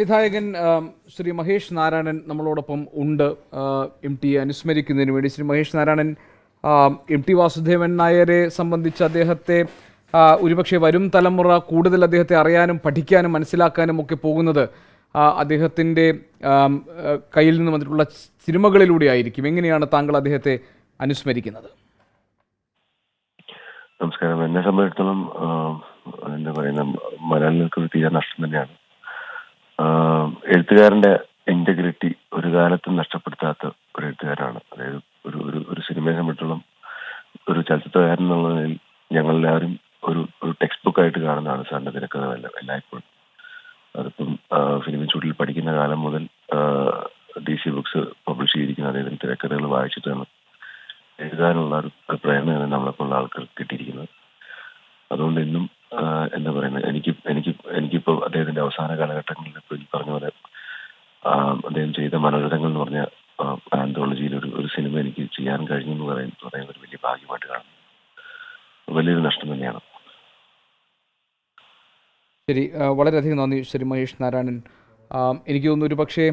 സംവിധായകൻ ശ്രീ മഹേഷ് നാരായണൻ നമ്മളോടൊപ്പം ഉണ്ട്. എം ടി അനുസ്മരിക്കുന്നതിന് വേണ്ടി ശ്രീ മഹേഷ് നാരായണൻ, എം ടി വാസുദേവൻ നായരെ സംബന്ധിച്ച് അദ്ദേഹത്തെ ഒരുപക്ഷെ വരും തലമുറ കൂടുതൽ അദ്ദേഹത്തെ അറിയാനും പഠിക്കാനും മനസ്സിലാക്കാനും ഒക്കെ പോകുന്നത് അദ്ദേഹത്തിൻ്റെ കയ്യിൽ നിന്ന് വന്നിട്ടുള്ള സിനിമകളിലൂടെ ആയിരിക്കും. എങ്ങനെയാണ് താങ്കൾ അദ്ദേഹത്തെ അനുസ്മരിക്കുന്നത്? നമസ്കാരം. എന്നെ സംബന്ധിച്ചിടത്തോളം എന്താ പറയുന്ന മലയാളികൾക്ക് ഒരു തീരെ നഷ്ടം തന്നെയാണ്. എഴുത്തുകാരന്റെ ഇന്റഗ്രിറ്റി ഒരു കാലത്തും നഷ്ടപ്പെടുത്താത്ത ഒരു എഴുത്തുകാരാണ്. അതായത് ഒരു ഒരു ഒരു സിനിമയെ സംബന്ധിച്ചിടത്തോളം ഒരു ചലച്ചിത്രകാരൻ എന്നുള്ള നിലയിൽ ഞങ്ങളെല്ലാവരും ഒരു ഒരു ടെക്സ്റ്റ് ബുക്ക് ആയിട്ട് കാണുന്നതാണ് സാറിന്റെ തിരക്കഥകളെല്ലാം എല്ലായ്പ്പോഴും. അതിപ്പം ഫിലിം ഇൻസ്റ്റിറ്റ്യൂട്ടിൽ പഠിക്കുന്ന കാലം മുതൽ DC ബുക്സ് പബ്ലിഷ് ചെയ്തിരിക്കുന്ന അദ്ദേഹത്തിന്റെ തിരക്കഥകൾ വായിച്ചിട്ടാണ് എഴുതാനുള്ള ഒരു പ്രേരണയാണ് നമ്മളെപ്പോലുള്ള ആൾക്കാർക്ക് കിട്ടിയിരിക്കുന്നത്. അതുകൊണ്ട് ഇന്നും എന്താ പറയുന്നത്, എനിക്കിപ്പോൾ അദ്ദേഹത്തിന്റെ അവസാന കാലഘട്ടങ്ങളിൽ ഇപ്പോൾ ഈ പറഞ്ഞ പോലെ അദ്ദേഹം ചെയ്ത മനോരഥങ്ങൾ എന്ന് പറഞ്ഞ ആന്തോളജിയിൽ ഒരു സിനിമ എനിക്ക് ചെയ്യാൻ കഴിഞ്ഞു എന്ന് പറയുന്ന ഒരു വലിയ ഭാഗ്യമായിട്ട് കാണുന്നു. വലിയൊരു നഷ്ടം തന്നെയാണ്. ശരി, വളരെയധികം നന്ദി ശ്രീ മഹേഷ് നാരായണൻ. എനിക്ക് തോന്നുന്നു ഒരു പക്ഷേ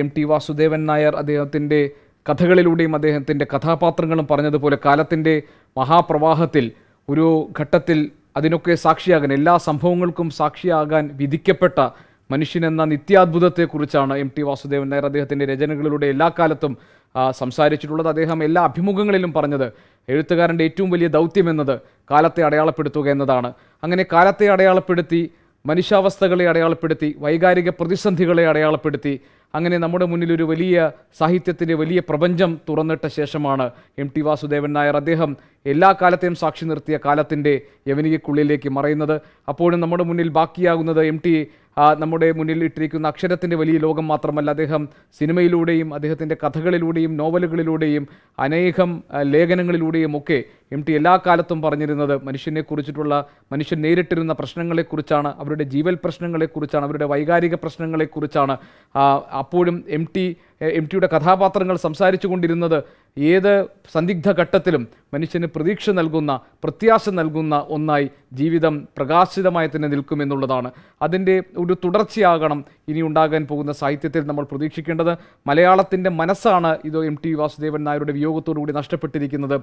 എം ടി വാസുദേവൻ നായർ അദ്ദേഹത്തിൻ്റെ കഥകളിലൂടെയും അദ്ദേഹത്തിൻ്റെ കഥാപാത്രങ്ങളും പറഞ്ഞതുപോലെ കാലത്തിൻ്റെ മഹാപ്രവാഹത്തിൽ ഒരു ഘട്ടത്തിൽ അതിനൊക്കെ സാക്ഷിയാകാൻ, എല്ലാ സംഭവങ്ങൾക്കും സാക്ഷിയാകാൻ വിധിക്കപ്പെട്ട മനുഷ്യനെന്ന നിത്യാത്ഭുതത്തെക്കുറിച്ചാണ് എം ടി വാസുദേവൻ നായർ അദ്ദേഹത്തിൻ്റെ രചനകളിലൂടെ എല്ലാ കാലത്തും സംസാരിച്ചിട്ടുള്ളത്. അദ്ദേഹം എല്ലാ അഭിമുഖങ്ങളിലും പറഞ്ഞത് എഴുത്തുകാരൻ്റെ ഏറ്റവും വലിയ ദൗത്യം എന്നത് കാലത്തെ അടയാളപ്പെടുത്തുക എന്നതാണ്. അങ്ങനെ കാലത്തെ അടയാളപ്പെടുത്തി, മനുഷ്യാവസ്ഥകളെ അടയാളപ്പെടുത്തി, വൈകാരിക പ്രതിസന്ധികളെ അടയാളപ്പെടുത്തി, അങ്ങനെ നമ്മുടെ മുന്നിൽ ഒരു വലിയ സാഹിത്യത്തിൻ്റെ വലിയ പ്രപഞ്ചം തുറന്നിട്ട ശേഷമാണ് എം ടി വാസുദേവൻ നായർ അദ്ദേഹം എല്ലാ കാലത്തെയും സാക്ഷി നിർത്തിയ കാലത്തിൻ്റെ യവനികയ്ക്കുള്ളിലേക്ക് മറയുന്നത്. അപ്പോഴും നമ്മുടെ മുന്നിൽ ബാക്കിയാകുന്നത് എം ടി നമ്മുടെ മുന്നിൽ ഇട്ടിരിക്കുന്ന അക്ഷരത്തിൻ്റെ വലിയ ലോകം മാത്രമല്ല, അദ്ദേഹം സിനിമയിലൂടെയും അദ്ദേഹത്തിൻ്റെ കഥകളിലൂടെയും നോവലുകളിലൂടെയും അനേകം ലേഖനങ്ങളിലൂടെയും ഒക്കെ എം ടി എല്ലാ കാലത്തും പറഞ്ഞിരുന്നത് മനുഷ്യനെക്കുറിച്ചിട്ടുള്ള, മനുഷ്യൻ നേരിട്ടിരുന്ന പ്രശ്നങ്ങളെക്കുറിച്ചാണ്, അവരുടെ ജീവൽ പ്രശ്നങ്ങളെക്കുറിച്ചാണ്, അവരുടെ വൈകാരിക പ്രശ്നങ്ങളെക്കുറിച്ചാണ്. അപ്പോഴും എം ടിയുടെ കഥാപാത്രങ്ങൾ സംസാരിച്ചു കൊണ്ടിരുന്നത് ഏത് സന്ദിഗ്ധ ഘട്ടത്തിലും മനുഷ്യന് പ്രതീക്ഷ നൽകുന്ന, പ്രത്യാശ നൽകുന്ന ഒന്നായി ജീവിതം പ്രകാശിതമായി തന്നെ നിൽക്കുമെന്നുള്ളതാണ്. അതിൻ്റെ ഒരു തുടർച്ചയാകണം ഇനി ഉണ്ടാകാൻ പോകുന്ന സാഹിത്യത്തിൽ നമ്മൾ പ്രതീക്ഷിക്കേണ്ടത്. മലയാളത്തിൻ്റെ മനസ്സാണ് ഇത് എം ടി വാസുദേവൻ നായരുടെ വിയോഗത്തോടുകൂടി നഷ്ടപ്പെട്ടിരിക്കുന്നത്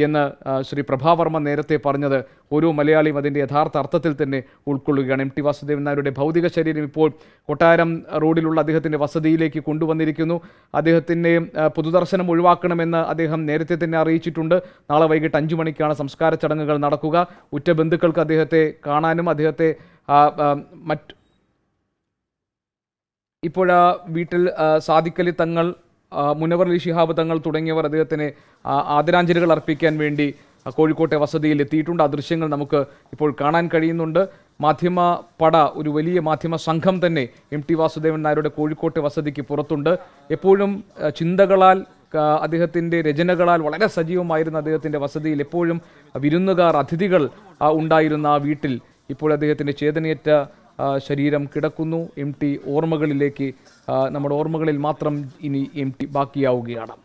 എന്ന് ശ്രീ പ്രഭാവർമ്മ നേരത്തെ പറഞ്ഞത് ഓരോ മലയാളിയും അതിൻ്റെ യഥാർത്ഥ അർത്ഥത്തിൽ തന്നെ ഉൾക്കൊള്ളുകയാണ്. എം ടി വാസുദേവൻ നായരുടെ ഭൗതിക ശരീരം ഇപ്പോൾ കൊട്ടാരം റോഡിലുള്ള അദ്ദേഹത്തിൻ്റെ വസതിയിലേക്ക് കൊണ്ടുവന്നിരിക്കുന്നു. അദ്ദേഹത്തിൻ്റെ പൊതുദർശനം ഒഴിവാക്കണമെന്ന് അദ്ദേഹം നേരത്തെ തന്നെ അറിയിച്ചിട്ടുണ്ട്. നാളെ വൈകിട്ട് 5 മണിക്കാണ് സംസ്കാര ചടങ്ങുകൾ നടക്കുക. ഉറ്റ ബന്ധുക്കൾക്ക് അദ്ദേഹത്തെ കാണാനും അദ്ദേഹത്തെ ഇപ്പോൾ വീട്ടിൽ സാദിഖലി തങ്ങൾ, മുനവർ അലി ശിഹാബ് തങ്ങൾ തുടങ്ങിയവർ അദ്ദേഹത്തിന് ആദരാഞ്ജലികൾ അർപ്പിക്കാൻ വേണ്ടി കോഴിക്കോട്ടെ വസതിയിൽ എത്തിയിട്ടുണ്ട്. ആ ദൃശ്യങ്ങൾ നമുക്ക് ഇപ്പോൾ കാണാൻ കഴിയുന്നുണ്ട്. മാധ്യമ പട, ഒരു വലിയ മാധ്യമ സംഘം തന്നെ എം ടി വാസുദേവൻ നായരുടെ കോഴിക്കോട്ടെ വസതിക്ക് പുറത്തുണ്ട്. എപ്പോഴും ചിന്തകളാൽ, അദ്ദേഹത്തിൻ്റെ രചനകളാൽ വളരെ സജീവമായിരുന്ന അദ്ദേഹത്തിൻ്റെ വസതിയിൽ എപ്പോഴും വിരുന്നുകാർ, അതിഥികൾ ഉണ്ടായിരുന്ന ആ വീട്ടിൽ ഇപ്പോൾ അദ്ദേഹത്തിൻ്റെ ചേതനയേറ്റ ശരീരം കിടക്കുന്നു. എം ടി ഓർമ്മകളിലേക്ക്, നമ്മുടെ ഓർമ്മകളിൽ മാത്രം ഇനി എം ടി ബാക്കിയാവുകയാണ്.